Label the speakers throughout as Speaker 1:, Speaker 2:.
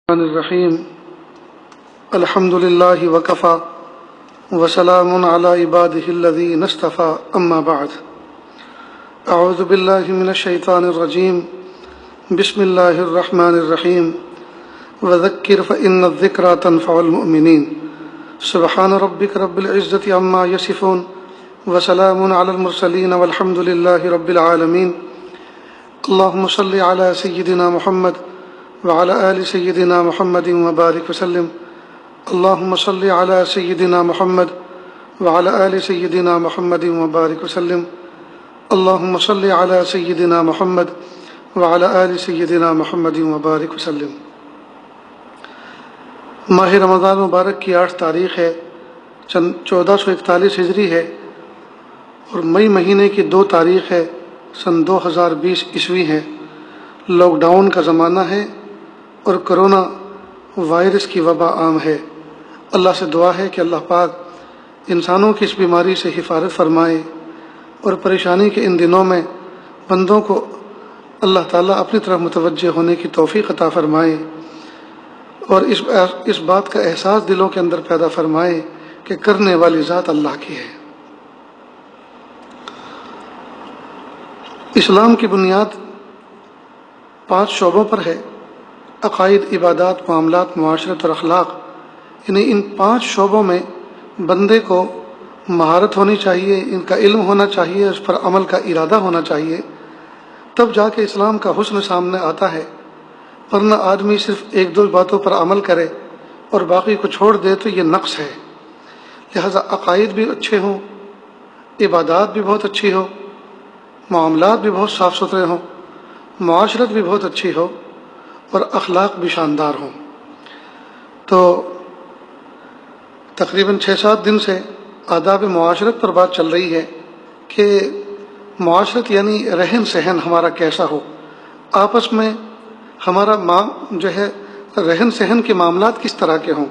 Speaker 1: الرحمن الرحیم الحمد للہ وکفا وسلام علی عبادہ الذین اصطفى اما بعد اعوذ باللہ من الشیطان الرجیم بسم اللہ الرحمن الرحیم وذکر فإن الذکرى تنفع المؤمنین سبحان ربک رب العزة عما یصفون وسلام علی المرسلین والحمد للہ رب العالمین اللہم صل علی سیدنا محمد وعلى آل سيدنا محمد وبارك وسلم اللهم صل على سيدنا محمد وعلى آل سيدنا محمد وبارك وسلم اللهم صل على سيدنا محمد وعلى آل سيدنا محمد وبارك وسلم۔ ماہ رمضان مبارک کی 8 تاریخ ہے، 1441 ہجری ہے، اور مئی مہینے کی 2 تاریخ ہے، سن 2020 عیسوی ہے۔ لاک ڈاؤن کا زمانہ ہے اور کرونا وائرس کی وبا عام ہے۔ اللہ سے دعا ہے کہ اللہ پاک انسانوں کی اس بیماری سے حفاظت فرمائے اور پریشانی کے ان دنوں میں بندوں کو اللہ تعالیٰ اپنی طرف متوجہ ہونے کی توفیق عطا فرمائے اور اس بات کا احساس دلوں کے اندر پیدا فرمائے کہ کرنے والی ذات اللہ کی ہے۔ اسلام کی بنیاد 5 شعبوں پر ہے: عقائد، عبادات، معاملات، معاشرت اور اخلاق۔ یعنی ان 5 شعبوں میں بندے کو مہارت ہونی چاہیے، ان کا علم ہونا چاہیے، اس پر عمل کا ارادہ ہونا چاہیے، تب جا کے اسلام کا حسن سامنے آتا ہے۔ ورنہ آدمی صرف 1-2 باتوں پر عمل کرے اور باقی کو چھوڑ دے تو یہ نقص ہے۔ لہذا عقائد بھی اچھے ہوں، عبادات بھی بہت اچھی ہو، معاملات بھی بہت صاف ستھرے ہوں، معاشرت بھی بہت اچھی ہو اور اخلاق بھی شاندار ہوں۔ تو تقریباً 6-7 دن سے آداب معاشرت پر بات چل رہی ہے کہ معاشرت یعنی رہن سہن ہمارا کیسا ہو، آپس میں ہمارا رہن سہن کے معاملات کس طرح کے ہوں،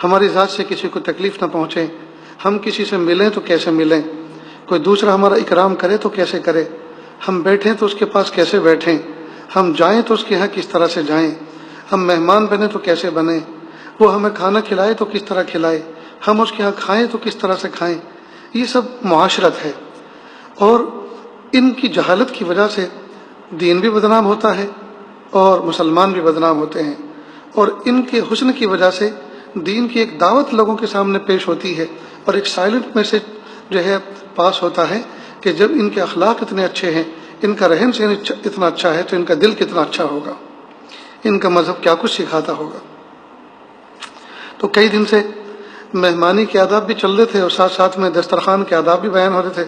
Speaker 1: ہماری ذات سے کسی کو تکلیف نہ پہنچے، ہم کسی سے ملیں تو کیسے ملیں، کوئی دوسرا ہمارا اکرام کرے تو کیسے کرے، ہم بیٹھیں تو اس کے پاس کیسے بیٹھیں، ہم جائیں تو اس کے ہاں کس طرح سے جائیں، ہم مہمان بنے تو کیسے بنیں، وہ ہمیں کھانا کھلائے تو کس طرح کھلائے، ہم اس کے ہاں کھائیں تو کس طرح سے کھائیں۔ یہ سب معاشرت ہے، اور ان کی جہالت کی وجہ سے دین بھی بدنام ہوتا ہے اور مسلمان بھی بدنام ہوتے ہیں، اور ان کے حسن کی وجہ سے دین کی ایک دعوت لوگوں کے سامنے پیش ہوتی ہے اور ایک سائلنٹ میسج پاس ہوتا ہے کہ جب ان کے اخلاق اتنے اچھے ہیں، ان کا رہن سہن اتنا اچھا ہے تو ان کا دل کتنا اچھا ہوگا، ان کا مذہب کیا کچھ سکھاتا ہوگا۔ تو کئی دن سے مہمانی کے آداب بھی چل رہے تھے اور ساتھ ساتھ میں دسترخوان کے آداب بھی بیان ہو رہے تھے،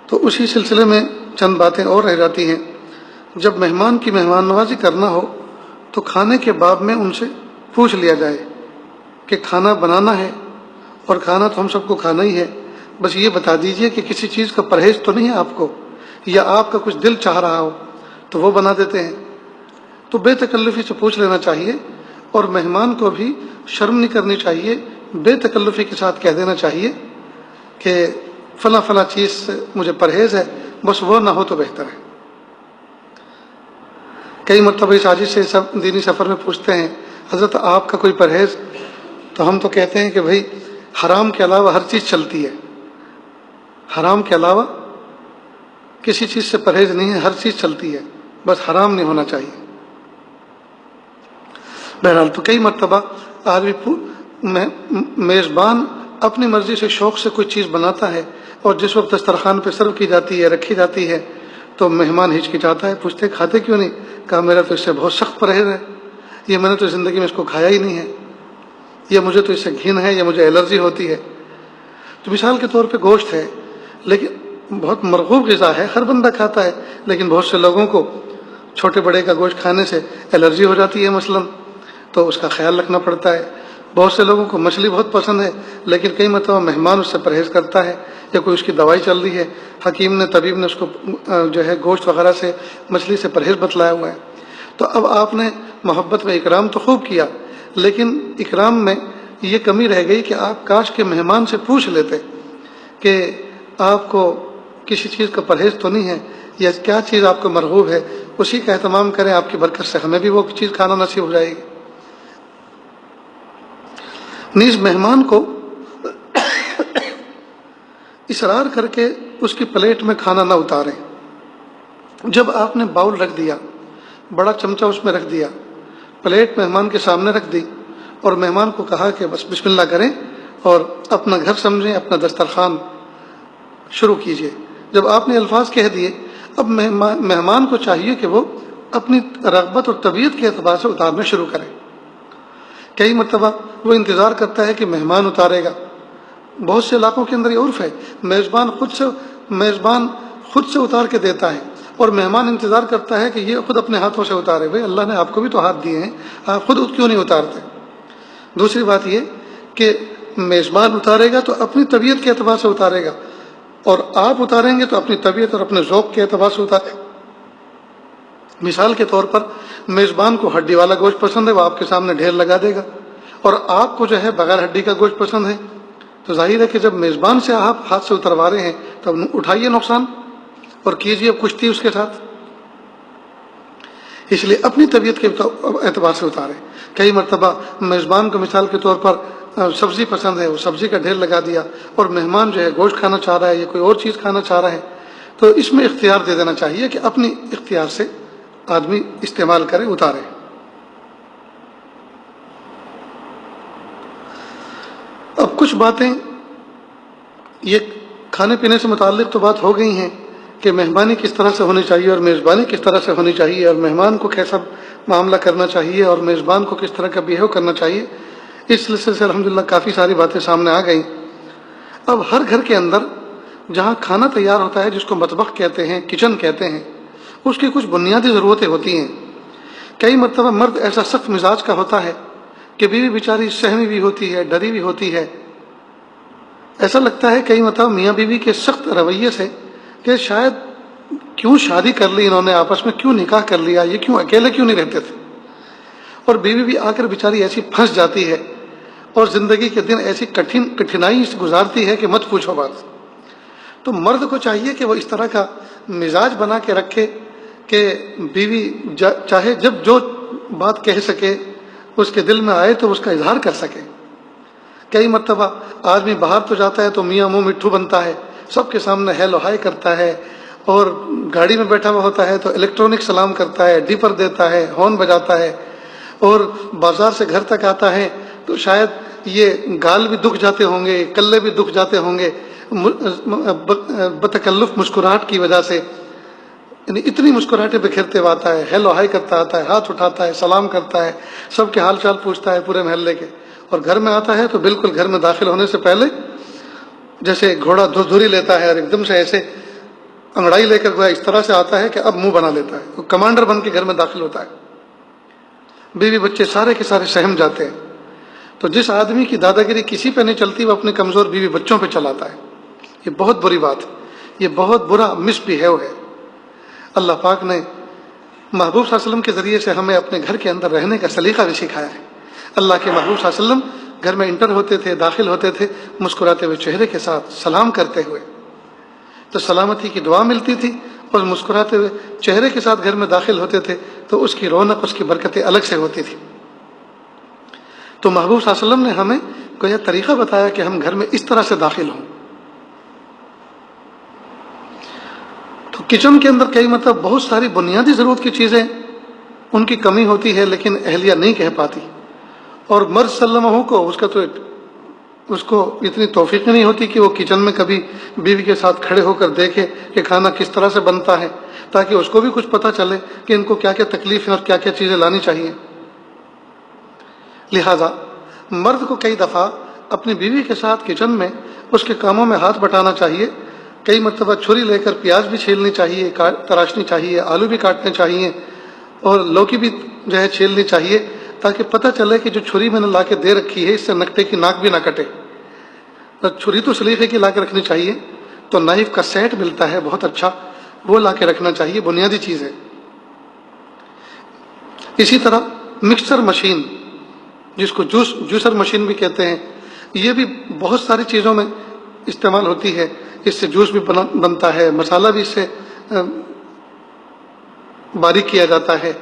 Speaker 1: تو اسی سلسلے میں چند باتیں اور رہ جاتی ہیں۔ جب مہمان کی مہمان نوازی کرنا ہو تو کھانے کے باب میں ان سے پوچھ لیا جائے کہ کھانا بنانا ہے اور کھانا تو ہم سب کو کھانا ہی ہے، بس یہ بتا دیجئے کہ کسی چیز کا پرہیز تو نہیں ہے آپ کو، یا آپ کا کچھ دل چاہ رہا ہو تو وہ بنا دیتے ہیں۔ تو بے تکلفی سے پوچھ لینا چاہیے، اور مہمان کو بھی شرم نہیں کرنی چاہیے، بے تکلفی کے ساتھ کہہ دینا چاہیے کہ فلاں فلاں چیز سے مجھے پرہیز ہے، بس وہ نہ ہو تو بہتر ہے۔ کئی مرتبہ اس حاجی سے دینی سفر میں پوچھتے ہیں، حضرت آپ کا کوئی پرہیز؟ تو ہم تو کہتے ہیں کہ بھائی حرام کے علاوہ ہر چیز چلتی ہے، حرام کے علاوہ کسی چیز سے پرہیز نہیں ہے، ہر چیز چلتی ہے، بس حرام نہیں ہونا چاہیے۔ بہرحال تو کئی مرتبہ آدمی میزبان اپنی مرضی سے شوق سے کوئی چیز بناتا ہے، اور جس وقت دسترخوان پہ سرو کی جاتی ہے، رکھی جاتی ہے، تو مہمان ہچکچاتا ہے، پوچھتے کھاتے کیوں نہیں؟ کہا میرا تو اس سے بہت سخت پرہیز ہے، یہ میں نے تو زندگی میں اس کو کھایا ہی نہیں ہے، یہ مجھے تو اس سے گھن ہے، یا مجھے الرجی ہوتی ہے۔ تو مثال کے طور پہ گوشت ہے، لیکن بہت مرغوب غذا ہے، ہر بندہ کھاتا ہے، لیکن بہت سے لوگوں کو چھوٹے بڑے کا گوشت کھانے سے الرجی ہو جاتی ہے مثلاً، تو اس کا خیال رکھنا پڑتا ہے۔ بہت سے لوگوں کو مچھلی بہت پسند ہے، لیکن کئی مرتبہ مہمان اس سے پرہیز کرتا ہے، یا کوئی اس کی دوائی چل رہی ہے، حکیم نے طبیب نے اس کو گوشت وغیرہ سے مچھلی سے پرہیز بتلایا ہوا ہے۔ تو اب آپ نے محبت میں اکرام تو خوب کیا، لیکن اکرام میں یہ کمی رہ گئی کہ آپ کاش کے مہمان سے پوچھ لیتے کہ آپ کو کسی چیز کا پرہیز تو نہیں ہے، یا کیا چیز آپ کو مرغوب ہے، اسی کا اہتمام کریں، آپ کی برکت سے ہمیں بھی وہ چیز کھانا نصیب ہو جائے گی۔ نیز مہمان کو اصرار کر کے اس کی پلیٹ میں کھانا نہ اتاریں۔ جب آپ نے باؤل رکھ دیا، بڑا چمچہ اس میں رکھ دیا، پلیٹ مہمان کے سامنے رکھ دی اور مہمان کو کہا کہ بس بسم اللہ کریں اور اپنا گھر سمجھیں، اپنا دسترخوان شروع کیجئے، جب آپ نے الفاظ کہہ دیے، اب مہمان کو چاہیے کہ وہ اپنی رغبت اور طبیعت کے اعتبار سے اتارنا شروع کرے۔ کئی مرتبہ وہ انتظار کرتا ہے کہ مہمان اتارے گا۔ بہت سے علاقوں کے اندر یہ عرف ہے، میزبان خود سے اتار کے دیتا ہے اور مہمان انتظار کرتا ہے کہ یہ خود اپنے ہاتھوں سے اتارے۔ بھائی اللہ نے آپ کو بھی تو ہاتھ دیے ہیں، آپ خود کیوں نہیں اتارتے؟ دوسری بات یہ کہ میزبان اتارے گا تو اپنی طبیعت کے اعتبار سے اتارے گا، اور آپ اتاریں گے تو اپنی طبیعت اور اپنے ذوق کے اعتبار سے اتارے گا۔ مثال کے طور پر میزبان کو ہڈی والا گوشت پسند ہے، وہ آپ کے سامنے ڈھیر لگا دے گا، اور آپ کو جو ہے بغیر ہڈی کا گوشت پسند ہے، تو ظاہر ہے کہ جب میزبان سے آپ ہاتھ سے اتروا رہے ہیں تو اٹھائیے نقصان اور کیجیے کشتی اس کے ساتھ۔ اس لیے اپنی طبیعت کے اعتبار سے اتارے۔ کئی مرتبہ میزبان کو مثال کے طور پر سبزی پسند ہے، وہ سبزی کا ڈھیر لگا دیا، اور مہمان جو ہے گوشت کھانا چاہ رہا ہے یا کوئی اور چیز کھانا چاہ رہا ہے، تو اس میں اختیار دے دینا چاہیے کہ اپنی اختیار سے آدمی استعمال کرے، اتارے۔ اب کچھ باتیں، یہ کھانے پینے سے متعلق تو بات ہو گئی ہیں کہ مہمانی کس طرح سے ہونی چاہیے اور میزبانی کس طرح سے ہونی چاہیے، اور مہمان کو کیسا معاملہ کرنا چاہیے اور میزبان کو کس طرح کا بیہیو کرنا چاہیے۔ اس سلسلے سے الحمدللہ کافی ساری باتیں سامنے آ گئیں۔ اب ہر گھر کے اندر جہاں کھانا تیار ہوتا ہے، جس کو مطبخ کہتے ہیں، کچن کہتے ہیں، اس کی کچھ بنیادی ضرورتیں ہوتی ہیں۔ کئی مرتبہ مرد ایسا سخت مزاج کا ہوتا ہے کہ بیوی بیچاری سہمی بھی ہوتی ہے، ڈری بھی ہوتی ہے۔ ایسا لگتا ہے کئی مرتبہ میاں بیوی کے سخت رویے سے کہ شاید کیوں شادی کر لی انہوں نے، آپس میں کیوں نکاح کر لیا، یہ کیوں اکیلے کیوں نہیں رہتے تھے۔ اور بیوی بھی آ کر بیچاری ایسی پھنس جاتی ہے اور زندگی کے دن ایسی کٹھنائی سے گزارتی ہے کہ مت پوچھو بات۔ تو مرد کو چاہیے کہ وہ اس طرح کا مزاج بنا کے رکھے کہ بیوی چاہے جب جو بات کہہ سکے، اس کے دل میں آئے تو اس کا اظہار کر سکے۔ کئی مرتبہ آدمی باہر تو جاتا ہے تو میاں منہ مٹھو بنتا ہے، سب کے سامنے ہیلو ہائی کرتا ہے، اور گاڑی میں بیٹھا ہوا ہوتا ہے تو الیکٹرانک سلام کرتا ہے، ڈیپر دیتا ہے، ہارن بجاتا ہے، اور بازار سے گھر تک آتا ہے تو شاید یہ گال بھی دکھ جاتے ہوں گے، کلے بھی دکھ جاتے ہوں گے بتکلف مسکراہٹ کی وجہ سے، یعنی اتنی مسکراہٹیں بکھیرتے ہوئے آتا ہے، ہیلو ہائی کرتا آتا ہے، ہاتھ اٹھاتا ہے، سلام کرتا ہے، سب کے حال چال پوچھتا ہے پورے محلے کے، اور گھر میں آتا ہے تو بالکل گھر میں داخل ہونے سے پہلے جیسے گھوڑا دھری لیتا ہے اور ایک دم سے ایسے انگڑائی لے کر گویا اس طرح سے آتا ہے کہ اب منہ بنا لیتا ہے، وہ کمانڈر بن کے گھر میں داخل ہوتا ہے۔ بیوی بچے سارے کے سارے سہم جاتے ہیں۔ تو جس آدمی کی دادا گیری کسی پہ نہیں چلتی، وہ اپنے کمزور بیوی بچوں پہ چلاتا ہے۔ یہ بہت بری بات ہے، یہ بہت برا مس بیہیو ہے۔ اللہ پاک نے محبوب صلی اللہ علیہ وسلم کے ذریعے سے ہمیں اپنے گھر کے اندر رہنے کا سلیقہ بھی سکھایا ہے۔ اللہ کے محبوب صلی اللہ علیہ وسلم گھر میں انٹر ہوتے تھے، داخل ہوتے تھے مسکراتے ہوئے چہرے کے ساتھ، سلام کرتے ہوئے، تو سلامتی کی دعا ملتی تھی، اور مسکراتے ہوئے چہرے کے ساتھ گھر میں داخل ہوتے تھے تو اس کی رونق، اس کی برکتیں الگ سے ہوتی تھی۔ تو محبوب صلی اللہ علیہ وسلم نے ہمیں کوئی طریقہ بتایا کہ ہم گھر میں اس طرح سے داخل ہوں۔ تو کچن کے اندر کئی مطلب بہت ساری بنیادی ضرورت کی چیزیں ان کی کمی ہوتی ہے، لیکن اہلیہ نہیں کہہ پاتی، اور مرد صلی اللہ علیہ وسلم کو اس کو اتنی توفیق نہیں ہوتی کہ وہ کچن میں کبھی بیوی کے ساتھ کھڑے ہو کر دیکھے کہ کھانا کس طرح سے بنتا ہے، تاکہ اس کو بھی کچھ پتہ چلے کہ ان کو کیا کیا تکلیف ہے اور کیا کیا چیزیں لانی چاہیے۔ لہذا مرد کو کئی دفعہ اپنی بیوی کے ساتھ کچن میں اس کے کاموں میں ہاتھ بٹانا چاہیے۔ کئی مرتبہ چھری لے کر پیاز بھی چھیلنی چاہیے، تراشنی چاہیے، آلو بھی کاٹنے چاہیے، اور لوکی بھی جو ہے چھیلنی چاہیے، تاکہ پتہ چلے کہ جو چھری میں نے لا کے دے رکھی ہے اس سے نکٹے کی ناک بھی نہ کٹے۔ چھری تو سلیقے کی لا کے رکھنی چاہیے، تو نائف کا سیٹ ملتا ہے بہت اچھا، وہ لا کے رکھنا چاہیے، بنیادی چیز ہے۔ اسی طرح مکسچر مشین، جس کو جوسر مشین بھی کہتے ہیں، یہ بھی بہت ساری چیزوں میں استعمال ہوتی ہے۔ اس سے جوس بھی بنتا ہے، مسالہ بھی اس سے باریک کیا جاتا ہے،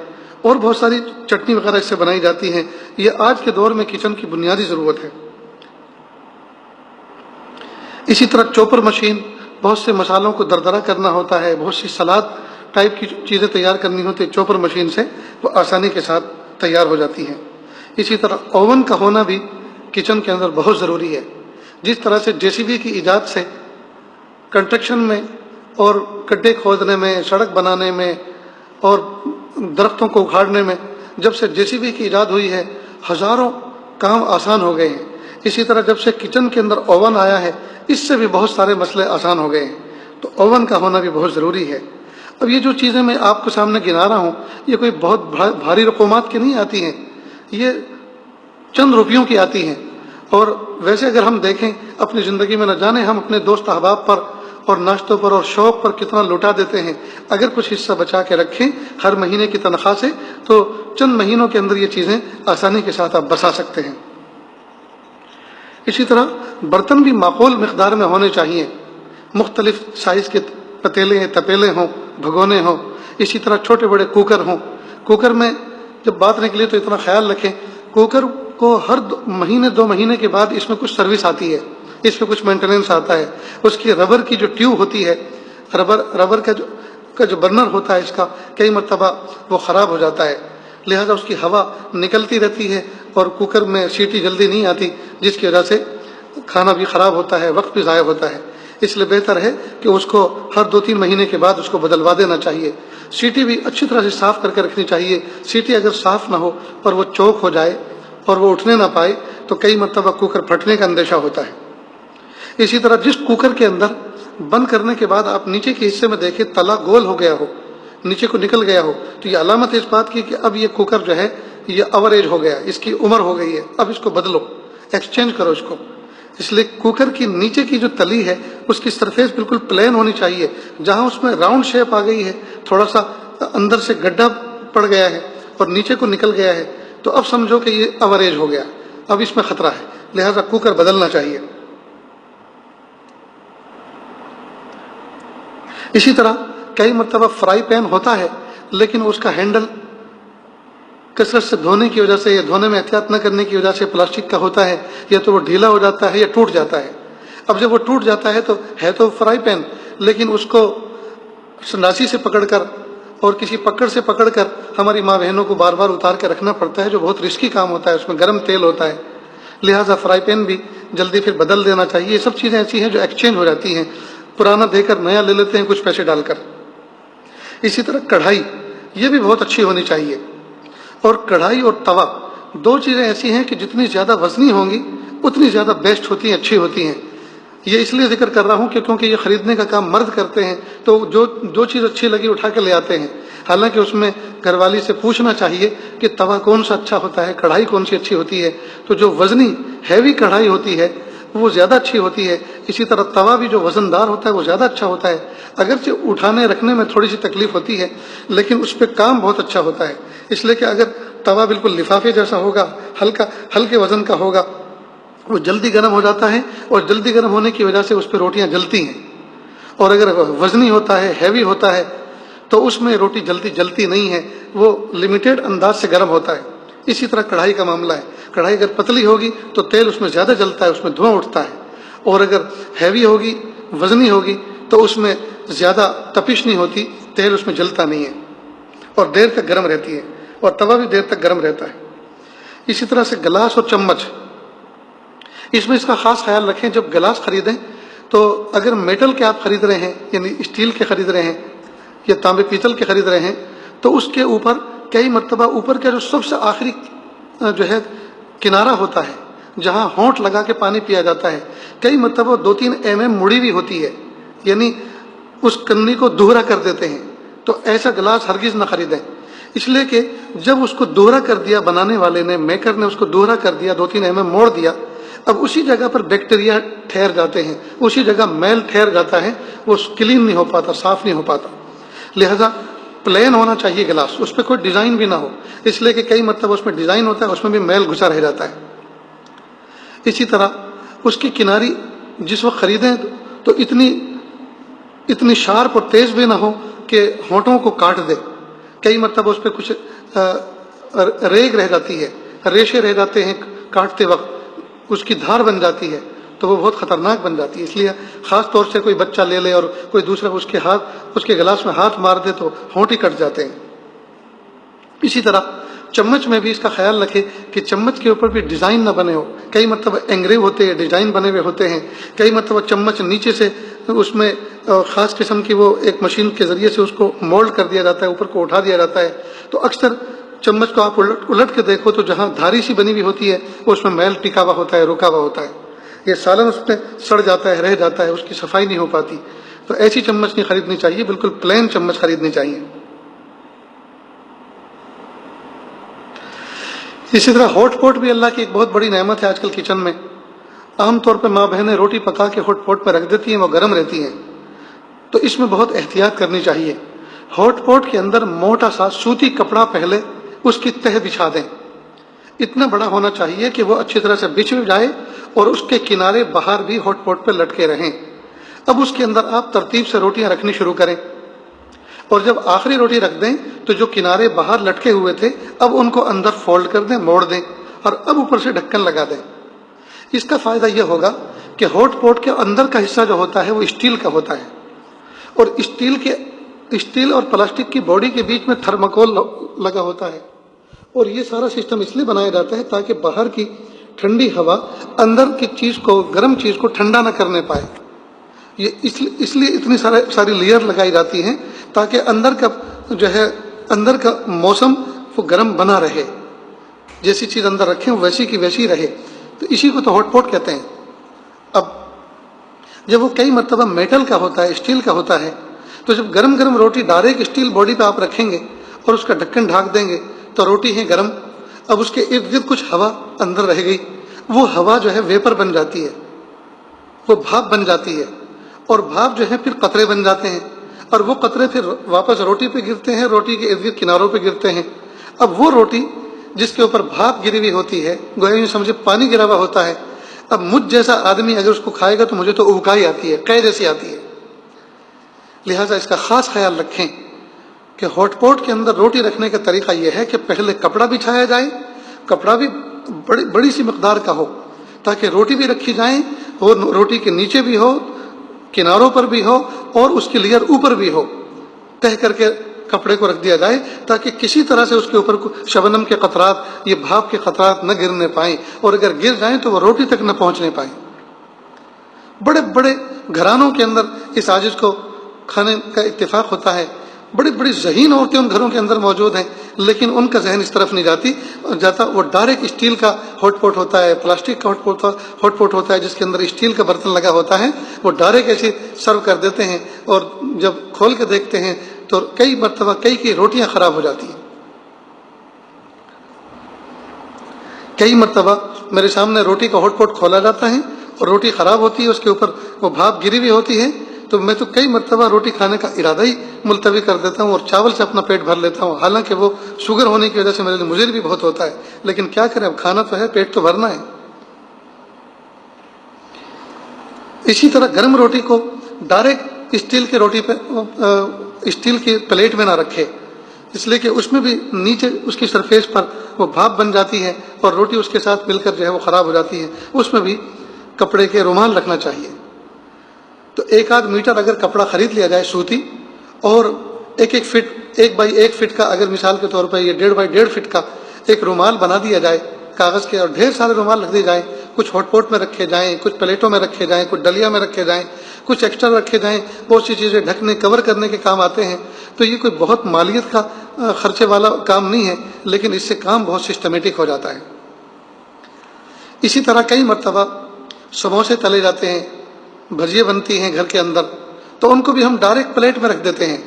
Speaker 1: اور بہت ساری چٹنی وغیرہ اس سے بنائی جاتی ہیں۔ یہ آج کے دور میں کچن کی بنیادی ضرورت ہے۔ اسی طرح چوپر مشین، بہت سے مسالوں کو دردرا کرنا ہوتا ہے، بہت سی سلاد ٹائپ کی چیزیں تیار کرنی ہوتی ہے، چوپر مشین سے وہ آسانی کے ساتھ تیار ہو جاتی ہیں۔ اسی طرح اوون کا ہونا بھی کچن کے اندر بہت ضروری ہے۔ جس طرح سے JCB کی ایجاد سے کنسٹرکشن میں اور گڈھے کھودنے میں، سڑک بنانے میں اور درختوں کو اکھاڑنے میں، جب سے JCB کی ایجاد ہوئی ہے ہزاروں کام آسان ہو گئے ہیں۔ اسی طرح جب سے کچن کے اندر اوون آیا ہے، اس سے بھی بہت سارے مسئلے آسان ہو گئے ہیں۔ تو اوون کا ہونا بھی بہت ضروری ہے۔ اب یہ جو چیزیں میں آپ کے سامنے گنا رہا ہوں، یہ کوئی بہت بھاری رقومات کی نہیں آتی ہیں، یہ چند روپیوں کی آتی ہیں۔ اور ویسے اگر ہم دیکھیں اپنی زندگی میں، نہ جانے ہم اپنے دوست احباب پر اور ناشتوں پر اور شوق پر کتنا لوٹا دیتے ہیں۔ اگر کچھ حصہ بچا کے رکھیں ہر مہینے کی تنخواہ سے، تو چند مہینوں کے اندر یہ چیزیں آسانی کے ساتھ آپ بچا سکتے ہیں۔ اسی طرح برتن بھی معقول مقدار میں ہونے چاہیے، مختلف سائز کے پتیلے، تپیلے ہوں، بھگونے ہوں۔ اسی طرح چھوٹے بڑے کوکر ہوں۔ کوکر میں جب بات نکلے تو اتنا خیال رکھیں، کوکر کو ہر مہینے 2 مہینے کے بعد اس میں کچھ سروس آتی ہے، اس میں کچھ مینٹیننس آتا ہے۔ اس کی ربر کی جو ٹیوب ہوتی ہے، ربر کا جو برنر ہوتا ہے، اس کا کئی مرتبہ وہ خراب ہو جاتا ہے، لہذا اس کی ہوا نکلتی رہتی ہے اور کوکر میں سیٹی جلدی نہیں آتی، جس کی وجہ سے کھانا بھی خراب ہوتا ہے، وقت بھی ضائع ہوتا ہے۔ اس لیے بہتر ہے کہ اس کو ہر 2-3 مہینے کے بعد اس کو بدلوا دینا چاہیے۔ سیٹی بھی اچھی طرح سے صاف کر کے رکھنی چاہیے۔ سیٹی اگر صاف نہ ہو اور وہ چوک ہو جائے اور وہ اٹھنے نہ پائے تو کئی مرتبہ کوکر پھٹنے کا اندیشہ ہوتا ہے۔ اسی طرح جس کوکر کے اندر بند کرنے کے بعد آپ نیچے کے حصے میں دیکھیں تلا گول ہو گیا ہو، نیچے کو نکل گیا ہو، تو یہ علامت ہے اس بات کی کہ اب یہ کوکر جو ہے یہ اوور ایج ہو گیا، اس کی عمر ہو گئی ہے، اب اس کو بدلو، ایکسچینج کرو اس کو۔ اس لیے کوکر کی نیچے کی جو تلی ہے اس کی سرفیس بالکل پلین ہونی چاہیے۔ جہاں اس میں راؤنڈ شیپ آ گئی ہے، تھوڑا سا اندر سے گڈھا پڑ گیا ہے اور نیچے کو نکل گیا ہے، تو اب سمجھو کہ یہ اوور ایج ہو گیا، اب اس میں خطرہ ہے، لہذا کوکر بدلنا چاہیے۔ اسی طرح کئی مرتبہ فرائی پین ہوتا ہے لیکن اس کا ہینڈل کثرت سے دھونے کی وجہ سے یا دھونے میں احتیاط نہ کرنے کی وجہ سے پلاسٹک کا ہوتا ہے، یا تو وہ ڈھیلا ہو جاتا ہے یا ٹوٹ جاتا ہے۔ اب جب وہ ٹوٹ جاتا ہے تو فرائی پین، لیکن اس کو سناسی سے پکڑ کر اور کسی پکڑ سے پکڑ کر ہماری ماں بہنوں کو بار بار اتار کے رکھنا پڑتا ہے، جو بہت رسکی کام ہوتا ہے، اس میں گرم تیل ہوتا ہے، لہٰذا فرائی پین بھی جلدی پھر بدل دینا چاہیے۔ یہ سب چیزیں ایسی ہیں جو ایکسچینج ہو جاتی ہیں، پرانا دے کر نیا لے لیتے ہیں کچھ پیسے ڈال کر۔ اسی طرح کڑھائی، یہ بھی بہت اچھی ہونی چاہیے۔ اور کڑھائی اور توا 2 چیزیں ایسی ہیں کہ جتنی زیادہ وزنی ہوں گی اتنی زیادہ بیسٹ ہوتی ہیں، اچھی ہوتی ہیں۔ یہ اس لیے ذکر کر رہا ہوں کہ کیونکہ یہ خریدنے کا کام مرد کرتے ہیں، تو جو چیز اچھی لگی اٹھا کے لے آتے ہیں، حالانکہ اس میں گھر والی سے پوچھنا چاہیے کہ توا کون سا اچھا ہوتا ہے، کڑھائی کون سی اچھی ہوتی ہے۔ تو جو وزنی ہیوی کڑھائی ہوتی ہے وہ زیادہ اچھی ہوتی ہے۔ اسی طرح توا بھی جو وزن دار ہوتا ہے وہ زیادہ اچھا ہوتا ہے، اگرچہ اٹھانے رکھنے میں تھوڑی سی تکلیف ہوتی ہے لیکن اس پہ کام بہت اچھا ہوتا ہے۔ اس لیے کہ اگر توا بالکل لفافے جیسا ہوگا، ہلکے وزن کا ہوگا، وہ جلدی گرم ہو جاتا ہے اور جلدی گرم ہونے کی وجہ سے اس پہ روٹیاں جلتی ہیں۔ اور اگر وزنی ہوتا ہے، ہیوی ہوتا ہے، تو اس میں روٹی جلدی جلتی نہیں ہے، وہ لمیٹیڈ انداز سے گرم ہوتا ہے۔ اسی طرح کڑھائی کا معاملہ ہے، کڑھائی اگر پتلی ہوگی تو تیل اس میں زیادہ جلتا ہے، اس میں دھواں اٹھتا ہے، اور اگر ہیوی ہوگی، وزنی ہوگی، تو اس میں زیادہ تپش نہیں ہوتی، تیل اس میں جلتا نہیں ہے اور دیر تک گرم رہتی ہے، اور توا بھی دیر تک گرم رہتا ہے۔ اسی طرح سے گلاس اور چمچ، اس میں اس کا خاص خیال رکھیں، جب گلاس خریدیں تو اگر میٹل کے آپ خرید رہے ہیں، یعنی اسٹیل کے خرید رہے ہیں یا تانبے پیتل کے خرید رہے ہیں، تو اس کے اوپر کئی مرتبہ اوپر کا جو سب سے آخری جو ہے کنارہ ہوتا ہے، جہاں ہونٹ لگا کے پانی پیا جاتا ہے، کئی مرتبہ 2-3 mm مڑی ہوئی ہوتی ہے، یعنی اس کنی کو دوہرا کر دیتے ہیں، تو ایسا گلاس ہرگز نہ خریدیں، اس لیے کہ جب اس کو دوہرا کر دیا بنانے والے نے، میکر نے اس کو دوہرا کر دیا، 2-3 mm موڑ دیا، اب اسی جگہ پر بیکٹیریا ٹھہر جاتے ہیں، اسی جگہ میل ٹھہر جاتا ہے، وہ کلین نہیں ہو پاتا، صاف نہیں ہو پاتا۔ لہذا پلین ہونا چاہیے گلاس، اس پہ کوئی ڈیزائن بھی نہ ہو، اس لیے کہ کئی مرتبہ اس میں ڈیزائن ہوتا ہے، اس میں بھی میل گھسا رہ جاتا ہے۔ اسی طرح اس کی کناری جس وقت خریدیں تو اتنی شارپ اور تیز بھی نہ ہو کہ ہونٹوں کو کاٹ دے، کئی مرتبہ اس پہ کچھ ریگ رہ جاتی ہے، ریشے رہ جاتے ہیں کاٹتے وقت، اس کی دھار بن جاتی ہے تو وہ بہت خطرناک بن جاتی ہے. اس لیے خاص طور سے کوئی بچہ لے لے اور کوئی دوسرا اس کے گلاس میں ہاتھ مار دے تو ہونٹ ہی کٹ جاتے ہیں. اسی طرح چمچ میں بھی اس کا خیال رکھے کہ چمچ کے اوپر بھی ڈیزائن نہ بنے ہو. کئی مرتبہ انگریو ہوتے ہیں، ڈیزائن بنے ہوئے ہوتے ہیں. کئی مرتبہ چمچ نیچے سے اس میں خاص قسم کی وہ ایک مشین کے ذریعے سے اس کو مولڈ کر دیا جاتا ہے، اوپر کو اٹھا دیا جاتا ہے. تو اکثر چمچ کو آپ الٹ کے دیکھو تو جہاں دھاری سی بنی ہوئی ہوتی ہے وہ اس میں میل ٹکا ہوا ہوتا ہے، رکا ہوا ہوتا ہے. یہ سالن اس میں سڑ جاتا ہے، رہ جاتا ہے، اس کی صفائی نہیں ہو پاتی. تو ایسی چمچ نہیں خریدنی چاہیے، بالکل پلین چمچ خریدنی چاہیے. اسی طرح ہاٹ پاٹ بھی اللہ کی ایک بہت بڑی نعمت ہے. آج کل کچن میں عام طور پہ ماں بہنیں روٹی پکا کے ہاٹ پاٹ پہ رکھ دیتی ہیں، وہ گرم رہتی ہیں. تو اس میں بہت احتیاط کرنی چاہیے. ہاٹ پاٹ کے اندر موٹا سا سوتی کپڑا پہلے اس کی تہ بچھا دیں. اتنا بڑا ہونا چاہیے کہ وہ اچھی طرح سے بچھ جائے اور اس کے کنارے باہر بھی ہاٹ پاٹ پہ لٹکے رہیں. اب اس کے اندر آپ ترتیب سے روٹیاں رکھنی شروع کریں، اور جب آخری روٹی رکھ دیں تو جو کنارے باہر لٹکے ہوئے تھے اب ان کو اندر فولڈ کر دیں، موڑ دیں، اور اب اوپر سے ڈھکن لگا دیں. اس کا فائدہ یہ ہوگا کہ ہاٹ پاٹ کے اندر کا حصہ جو ہوتا ہے وہ اسٹیل کا ہوتا ہے، اور اسٹیل اور پلاسٹک کی باڈی کے بیچ میں تھرماکول لگا ہوتا ہے. اور یہ سارا سسٹم اس لیے بنایا جاتا ہے تاکہ باہر کی ٹھنڈی ہوا اندر کی چیز کو، گرم چیز کو ٹھنڈا نہ کرنے پائے. یہ اس لیے اتنی ساری لیئر لگائی جاتی ہیں تاکہ اندر کا موسم وہ گرم بنا رہے، جیسی چیز اندر رکھیں ویسی کی ویسی رہے. تو اسی کو تو ہاٹ پاٹ کہتے ہیں. اب جب وہ کئی مرتبہ میٹل کا ہوتا ہے، اسٹیل کا ہوتا ہے، تو جب گرم روٹی ڈائریکٹ اسٹیل باڈی پہ آپ رکھیں گے اور اس کا ڈھکن ڈھانک دیں گے تو روٹی ہے گرم. اب اس کے ارد گرد کچھ ہوا اندر رہ گئی، وہ ہوا جو ہے ویپر بن جاتی ہے، وہ بھاپ بن جاتی ہے، اور بھاپ جو ہے پھر قطرے بن جاتے ہیں، اور وہ قطرے پھر واپس روٹی پہ گرتے ہیں، روٹی کے ارد گرد کناروں پہ گرتے ہیں. اب وہ روٹی جس کے اوپر بھاپ گری ہوئی ہوتی ہے، گویا یوں سمجھے پانی گرا ہوا ہوتا ہے. اب مجھ جیسا آدمی اگر اس کو کھائے گا تو مجھے تو ابکائی آتی ہے، قے جیسی آتی ہے. لہٰذا اس کا خاص خیال رکھیں کہ ہاٹ پاٹ کے اندر روٹی رکھنے کا طریقہ یہ ہے کہ پہلے کپڑا بچھایا جائے، کپڑا بھی بڑی سی مقدار کا ہو تاکہ روٹی بھی رکھی جائیں، اور روٹی کے نیچے بھی ہو، کناروں پر بھی ہو، اور اس کی لیئر اوپر بھی ہو. تہ کر کے کپڑے کو رکھ دیا جائے تاکہ کسی طرح سے اس کے اوپر شبنم کے قطرات، یہ بھاپ کے قطرات نہ گرنے پائیں، اور اگر گر جائیں تو وہ روٹی تک نہ پہنچنے پائیں. بڑے بڑے گھرانوں کے اندر اس عاجز کو کھانے کا اتفاق ہوتا ہے. بڑی بڑی ذہین عورتیں ان گھروں کے اندر موجود ہیں، لیکن ان کا ذہن اس طرف نہیں جاتا. وہ ڈائریکٹ اسٹیل کا ہاٹ پاٹ ہوتا ہے، پلاسٹک کا ہاٹ پاٹ ہوتا ہے جس کے اندر اسٹیل کا برتن لگا ہوتا ہے، وہ ڈائریکٹ ایسے سرو کر دیتے ہیں، اور جب کھول کے دیکھتے ہیں تو کئی مرتبہ کئی روٹیاں خراب ہو جاتی ہیں. کئی مرتبہ میرے سامنے روٹی کا ہاٹ پاٹ کھولا جاتا ہے اور روٹی خراب ہوتی ہے، اس کے اوپر وہ بھاپ گری ہوئی ہوتی ہے، تو میں تو کئی مرتبہ روٹی کھانے کا ارادہ ہی ملتوی کر دیتا ہوں اور چاول سے اپنا پیٹ بھر لیتا ہوں. حالانکہ وہ شوگر ہونے کی وجہ سے مجھے بھی بہت ہوتا ہے، لیکن کیا کریں، اب کھانا تو ہے، پیٹ تو بھرنا ہے. اسی طرح گرم روٹی کو ڈائریکٹ اسٹیل کی پلیٹ میں نہ رکھے، اس لیے کہ اس میں بھی نیچے اس کی سرفیس پر وہ بھاپ بن جاتی ہے اور روٹی اس کے ساتھ مل کر جو ہے وہ خراب ہو جاتی ہے. اس میں بھی کپڑے کے رومال رکھنا چاہیے. تو 1-8 میٹر اگر کپڑا خرید لیا جائے سوتی، اور 1 فٹ کا اگر مثال کے طور پر یہ 1.5 فٹ کا ایک رومال بنا دیا جائے کاغذ کے، اور ڈھیر سارے رومال رکھ دیے جائیں، کچھ ہاٹ پاٹ میں رکھے جائیں، کچھ پلیٹوں میں رکھے جائیں، کچھ ڈلیا میں رکھے جائیں، کچھ ایکسٹرا رکھے جائیں، بہت سی چیزیں ڈھکنے کور کرنے کے کام آتے ہیں. تو یہ کوئی بہت مالیت کا خرچے والا کام نہیں ہے، لیکن اس سے کام بہت سسٹمیٹک ہو جاتا ہے. اسی طرح کئی مرتبہ سموسے تلے جاتے ہیں، بھجیے بنتی ہیں گھر کے اندر، تو ان کو بھی ہم ڈائریکٹ پلیٹ میں رکھ دیتے ہیں.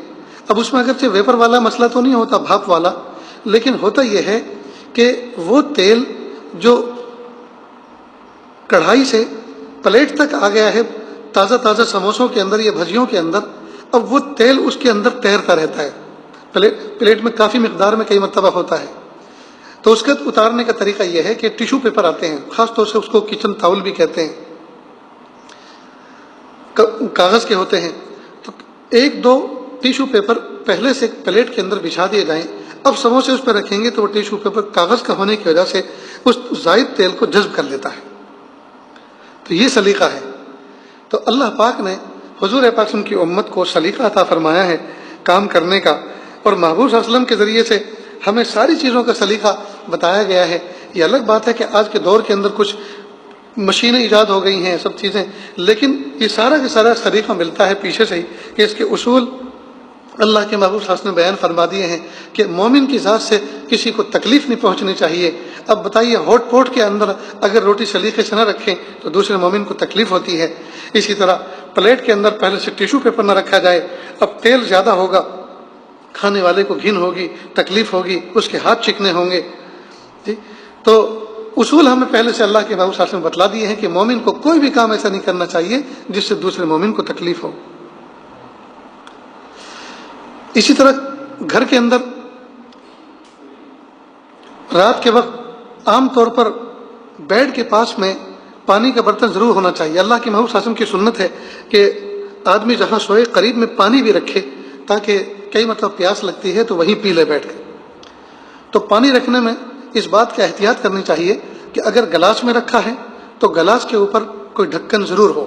Speaker 1: اب اس میں اگرچہ ویپر والا مسئلہ تو نہیں ہوتا، بھاپ والا، لیکن ہوتا یہ ہے کہ وہ تیل جو کڑھائی سے پلیٹ تک آ گیا ہے تازہ سموسوں کے اندر یا بھجیوں کے اندر، اب وہ تیل اس کے اندر تیرتا رہتا ہے. پلیٹ میں کافی مقدار میں کئی مرتبہ ہوتا ہے. تو اس کا اتارنے کا طریقہ یہ ہے کہ ٹیشو پیپر آتے ہیں، خاص طور سے اس کو کچن ٹاول بھی کہتے ہیں، کاغذ کے ہوتے ہیں. تو 1-2 ٹیشو پیپر پہلے سے پلیٹ کے اندر بچھا دیے جائیں. اب سموسے اس پہ رکھیں گے تو وہ ٹیشو پیپر کاغذ کا ہونے کی وجہ سے اس زائد تیل کو جذب کر لیتا ہے. تو یہ سلیقہ ہے. تو اللہ پاک نے حضور پاک صلی اللہ علیہ وسلم کی امت کو سلیقہ عطا فرمایا ہے کام کرنے کا، اور محبوب صلی اللہ علیہ وسلم کے ذریعے سے ہمیں ساری چیزوں کا سلیقہ بتایا گیا ہے. یہ الگ بات ہے کہ آج کے دور کے اندر کچھ مشینیں ایجاد ہو گئی ہیں، سب چیزیں، لیکن یہ سارا کا سارا سلیقہ ملتا ہے پیچھے سے ہی کہ اس کے اصول اللہ کے محبوب صلی اللہ علیہ وسلم نے بیان فرما دیے ہیں کہ مومن کی ذات سے کسی کو تکلیف نہیں پہنچنی چاہیے. اب بتائیے ہوٹ پوٹ کے اندر اگر روٹی سلیقے سے نہ رکھیں تو دوسرے مومن کو تکلیف ہوتی ہے. اسی طرح پلیٹ کے اندر پہلے سے ٹیشو پیپر نہ رکھا جائے. اب تیل زیادہ ہوگا، کھانے والے کو گھن ہوگی، تکلیف ہوگی، اس کے ہاتھ چکنے ہوں گے. جی، تو اصول ہمیں پہلے سے اللہ کے محبوب صلی اللہ علیہ وسلم بتلا دیے ہیں کہ مومن کو کوئی بھی کام ایسا نہیں کرنا چاہیے جس سے دوسرے مومن کو تکلیف ہو. اسی طرح گھر کے اندر رات کے وقت عام طور پر بیڈ کے پاس میں پانی کا برتن ضرور ہونا چاہیے. اللہ کے محبوب صلی اللہ علیہ وسلم کی سنت ہے کہ آدمی جہاں سوئے قریب میں پانی بھی رکھے تاکہ کئی مرتبہ پیاس لگتی ہے تو وہیں پی لے بیٹھ کے. تو پانی رکھنے میں اس بات کا احتیاط کرنی چاہیے کہ اگر گلاس میں رکھا ہے تو گلاس کے اوپر کوئی ڈھکن ضرور ہو.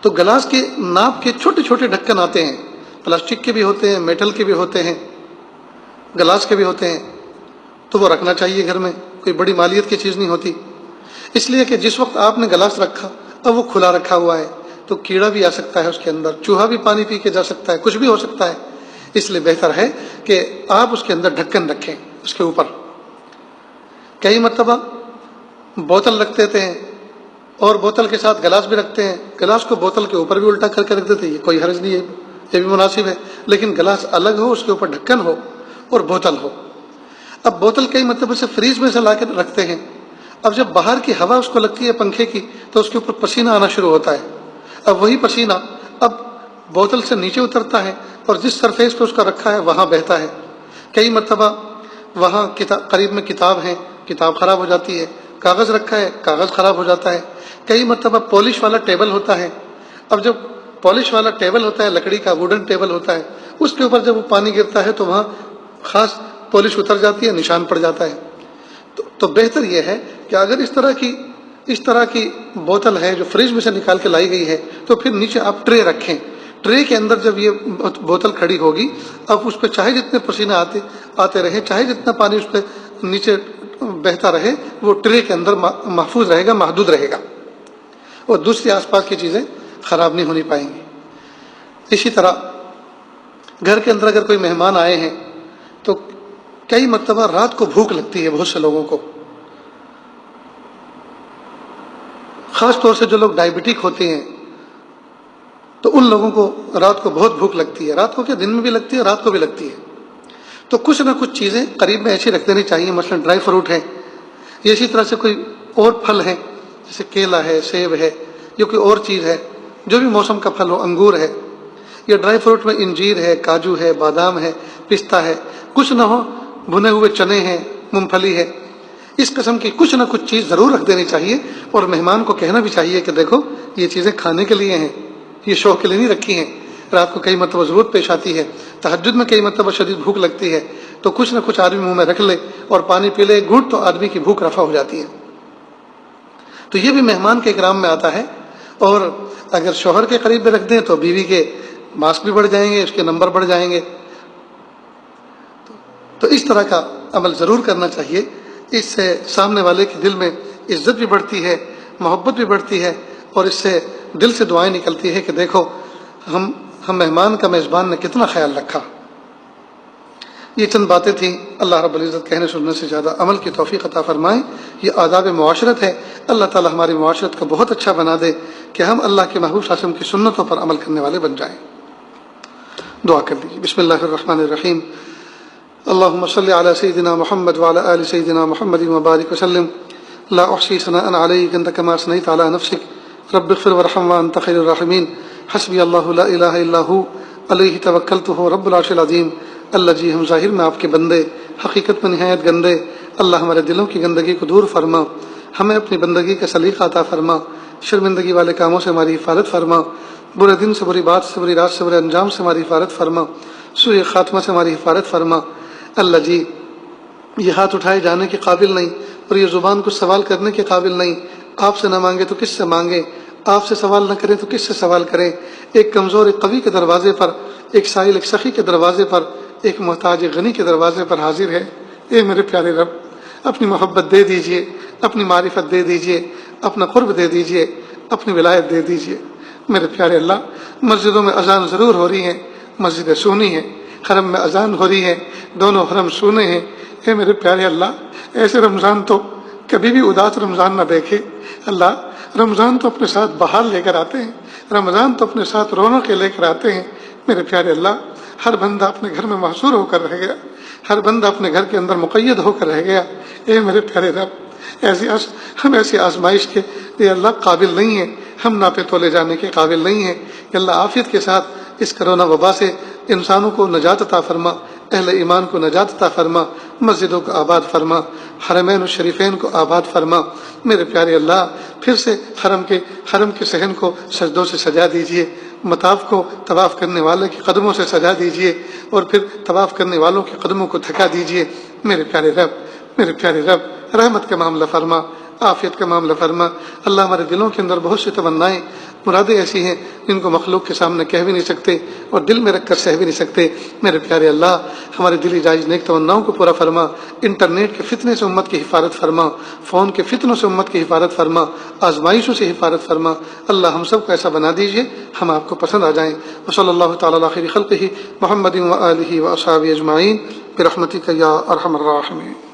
Speaker 1: تو گلاس کے ناپ کے چھوٹے چھوٹے ڈھکن آتے ہیں، پلاسٹک کے بھی ہوتے ہیں، میٹل کے بھی ہوتے ہیں، گلاس کے بھی ہوتے ہیں. تو وہ رکھنا چاہیے گھر میں، کوئی بڑی مالیت کی چیز نہیں ہوتی. اس لیے کہ جس وقت آپ نے گلاس رکھا اب وہ کھلا رکھا ہوا ہے تو کیڑا بھی آ سکتا ہے اس کے اندر، چوہا بھی پانی پی کے جا سکتا ہے، کچھ بھی ہو سکتا ہے. اس لیے بہتر ہے کہ آپ اس کے اندر ڈھکن رکھیں اس کے اوپر. کئی مرتبہ بوتل رکھ دیتے ہیں اور بوتل کے ساتھ گلاس بھی رکھتے ہیں، گلاس کو بوتل کے اوپر بھی الٹا کر کے رکھ دیتے ہیں، یہ کوئی حرج نہیں ہے، یہ بھی مناسب ہے. لیکن گلاس الگ ہو، اس کے اوپر ڈھکن ہو اور بوتل ہو. اب بوتل کئی مرتبہ سے فریز میں سے لا کے رکھتے ہیں. اب جب باہر کی ہوا اس کو لگتی ہے پنکھے کی تو اس کے اوپر پسینہ آنا شروع ہوتا ہے. اب وہی پسینہ اب بوتل سے نیچے اترتا ہے اور جس سرفیس پہ اس کا رکھا ہے وہاں بہتا ہے. کئی مرتبہ وہاں قریب میں کتاب ہے، کتاب خراب ہو جاتی ہے، کاغذ رکھا ہے، کاغذ خراب ہو جاتا ہے. کئی مرتبہ پالش والا ٹیبل ہوتا ہے. اب جب پالش والا ٹیبل ہوتا ہے، لکڑی کا ووڈن ٹیبل ہوتا ہے، اس کے اوپر جب وہ پانی گرتا ہے تو وہاں خاص پالش اتر جاتی ہے، نشان پڑ جاتا ہے. تو بہتر یہ ہے کہ اگر اس طرح کی بوتل ہے جو فریج میں سے نکال کے لائی گئی ہے تو پھر نیچے آپ ٹرے رکھیں. ٹرے کے اندر جب یہ بوتل کھڑی ہوگی اب اس پہ چاہے جتنے پسینے آتے رہے، چاہے جتنا پانی اس پہ نیچے بہتا رہے، وہ ٹرے کے اندر محفوظ رہے گا، محدود رہے گا، اور دوسری آس پاس کی چیزیں خراب نہیں ہونی پائیں گی. اسی طرح گھر کے اندر اگر کوئی مہمان آئے ہیں تو کئی مرتبہ رات کو بھوک لگتی ہے بہت سے لوگوں کو، خاص طور سے جو لوگ ڈائبٹک ہوتے ہیں تو ان لوگوں کو رات کو بہت بھوک لگتی ہے. رات کو کیا، دن میں بھی لگتی ہے، رات کو بھی لگتی ہے. تو کچھ نہ کچھ چیزیں قریب میں ایسی رکھ دینی چاہیے، مثلا ڈرائی فروٹ ہے، یا اسی طرح سے کوئی اور پھل ہے جیسے کیلا ہے، سیب ہے، یا کوئی اور چیز ہے جو بھی موسم کا پھل ہو، انگور ہے، یا ڈرائی فروٹ میں انجیر ہے، کاجو ہے، بادام ہے، پستہ ہے. کچھ نہ ہو بھنے ہوئے چنے ہیں، مونگ پھلی ہے، اس قسم کی کچھ نہ کچھ چیز ضرور رکھ دینی چاہیے. اور مہمان کو کہنا بھی چاہیے کہ دیکھو یہ چیزیں کھانے کے لیے ہیں، یہ شوق کے لیے نہیں رکھی ہیں. رات کو کئی مرتبہ ضرورت پیش آتی ہے، تہجد میں کئی مرتبہ شدید بھوک لگتی ہے تو کچھ نہ کچھ آدمی منہ میں رکھ لے اور پانی پی لے گھونٹ تو آدمی کی بھوک رفع ہو جاتی ہے. تو یہ بھی مہمان کے اکرام میں آتا ہے. اور اگر شوہر کے قریب بھی رکھ دیں تو بیوی کے ماسک بھی بڑھ جائیں گے، اس کے نمبر بڑھ جائیں گے. تو اس طرح کا عمل ضرور کرنا چاہیے. اس سے سامنے والے کے دل میں عزت بھی بڑھتی ہے، محبت بھی بڑھتی ہے، اور اس سے دل سے دعائیں نکلتی ہے کہ دیکھو ہم مہمان کا میزبان نے کتنا خیال رکھا. یہ چند باتیں تھیں. اللہ رب العزت کہنے سننے سے زیادہ عمل کی توفیق عطا فرمائیں. یہ آداب معاشرت ہے. اللہ تعالی ہماری معاشرت کو بہت اچھا بنا دے کہ ہم اللہ کے محبوب صلی اللہ علیہ وسلم کی سنتوں پر عمل کرنے والے بن جائیں. دعا کر لیجیے. بسم اللہ الرحمن الرحیم. اللهم صل على سيدنا محمد وعلى آل سيدنا محمد وبارك وسلم. لا أحصي ثناء عليك أنت كما أثنيت على نفسك. رب اغفر وارحم وأنت خير الراحمين. حسبي الله لا إله إلا هو عليه توكلت هو رب العرش العظيم. اللہ جی ہم ظاہر میں آپ کے بندے، حقیقت میں نہایت گندے. اللہ ہمارے دلوں کی گندگی کو دور فرما، ہمیں اپنی بندگی کا سلیقہ عطا فرما، شرمندگی والے کاموں سے ہماری حفاظت فرما. برے دن سے، بری بات سے، بری رات سے، برے انجام سے ہماری حفاظت فرما، سوء خاتمہ سے ہماری حفاظت فرما۔ اللہ جی یہ ہاتھ اٹھائے جانے کے قابل نہیں اور یہ زبان کو سوال کرنے کے قابل نہیں، آپ سے نہ مانگے تو کس سے مانگے، آپ سے سوال نہ کریں تو کس سے سوال کریں۔ ایک کمزور ایک قوی کے دروازے پر، ایک سائل ایک سخی کے دروازے پر، ایک محتاج ایک غنی کے دروازے پر حاضر ہے۔ اے میرے پیارے رب اپنی محبت دے دیجئے، اپنی معرفت دے دیجئے، اپنا قرب دے دیجئے، اپنی ولایت دے دیجئے۔ میرے پیارے اللہ مسجدوں میں اذان ضرور ہو رہی ہیں، مسجدیں سونی ہیں، حرم میں اذان ہو رہی ہے، دونوں حرم سونے ہیں۔ اے میرے پیارے اللہ ایسے رمضان تو کبھی بھی اداس رمضان نہ دیکھے۔ اللہ رمضان تو اپنے ساتھ بہار لے کر آتے ہیں، رمضان تو اپنے ساتھ رونقیں لے کر آتے ہیں۔ میرے پیارے اللہ ہر بندہ اپنے گھر میں محصور ہو کر رہ گیا، ہر بندہ اپنے گھر کے اندر مقید ہو کر رہ گیا۔ اے میرے پیارے رب ہم ایسی آزمائش کے اے اللہ قابل نہیں ہیں، ہم ناپے تولے جانے کے قابل نہیں ہیں۔ کہ اللہ عافیت کے ساتھ اس کرونا وبا سے انسانوں کو نجات عطا فرما، اہل ایمان کو نجات عطا فرما، مسجدوں کو آباد فرما، حرمین الشریفین کو آباد فرما۔ میرے پیارے اللہ پھر سے حرم کے صحن کو سجدوں سے سجا دیجئے، مطاف کو طواف کرنے والے کے قدموں سے سجا دیجئے، اور پھر طواف کرنے والوں کے قدموں کو تھکا دیجئے۔ میرے پیارے رب رحمت کا معاملہ فرما، عافیت کا معاملہ فرما۔ اللہ ہمارے دلوں کے اندر بہت سی تمنائیں مرادیں ایسی ہیں جن کو مخلوق کے سامنے کہہ بھی نہیں سکتے اور دل میں رکھ کر سہ بھی نہیں سکتے۔ میرے پیارے اللہ ہمارے دلی جائز نیک تمناؤں کو پورا فرما، انٹرنیٹ کے فتنے سے امت کی حفاظت فرما، فون کے فتنوں سے امت کی حفاظت فرما، آزمائشوں سے حفاظت فرما۔ اللہ ہم سب کو ایسا بنا دیجئے ہم آپ کو پسند آ جائیں۔ وصلی اللہ تعالی علی خیر خلقہ محمد و آلہ و اصحابہ اجمعین برحمتک یا ارحم الراحمین۔